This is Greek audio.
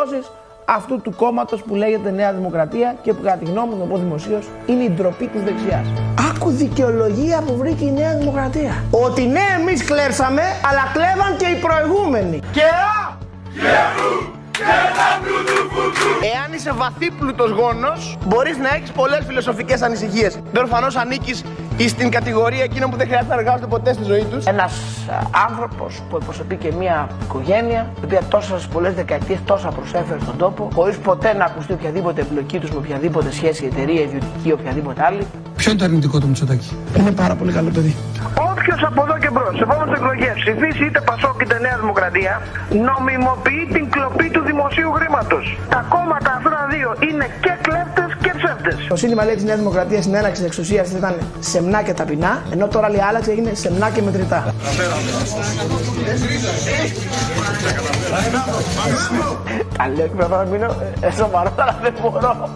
περιπτώσεις αυτού του κόμματος που λέγεται Νέα Δημοκρατία και που κατά τη γνώμη μου, να πω δημοσίως, είναι η ντροπή της δεξιάς. Άκου δικαιολογία που βρήκε η Νέα Δημοκρατία. Ότι ναι, εμείς κλέψαμε, αλλά κλέβαν και οι προηγούμενοι. Εάν είσαι βαθύπλουτος γόνος, μπορείς να έχεις πολλές φιλοσοφικές ανησυχίες. Προφανώς ανήκεις στην κατηγορία εκείνων που δεν χρειάζεται να εργάζονται ποτέ στη ζωή τους. Ένας άνθρωπος που εκπροσωπεί και μια οικογένεια, η οποία τόσες πολλές δεκαετίες τόσα προσέφερε στον τόπο, χωρίς ποτέ να ακουστεί οποιαδήποτε εμπλοκή τους με οποιαδήποτε σχέση, εταιρεία, ιδιωτική ή οποιαδήποτε άλλη. Ποιο είναι το αρνητικό του Μητσοτάκη? Είναι πάρα πολύ καλό παιδί. Όποιος από εδώ και μπρος, σε επόμενες εκλογές ψηφίσει είτε Πασόκ είτε Νέα Δημοκρατία, νομιμοποιεί την κλοπή του δημοσίου χρήματος. Τα κόμματα αυτά τα δύο είναι και κλέφτες και ψεύτες. Το σύνθημα λέει της Νέας Δημοκρατίας στην έναρξη της εξουσίας ήταν σεμνά και ταπεινά, ενώ τώρα λέει άλλαξε, έγινε σεμνά και μετρητά. Τα λέω και πρέπει να μείνω σοβαρό, αλλά δεν μπορώ.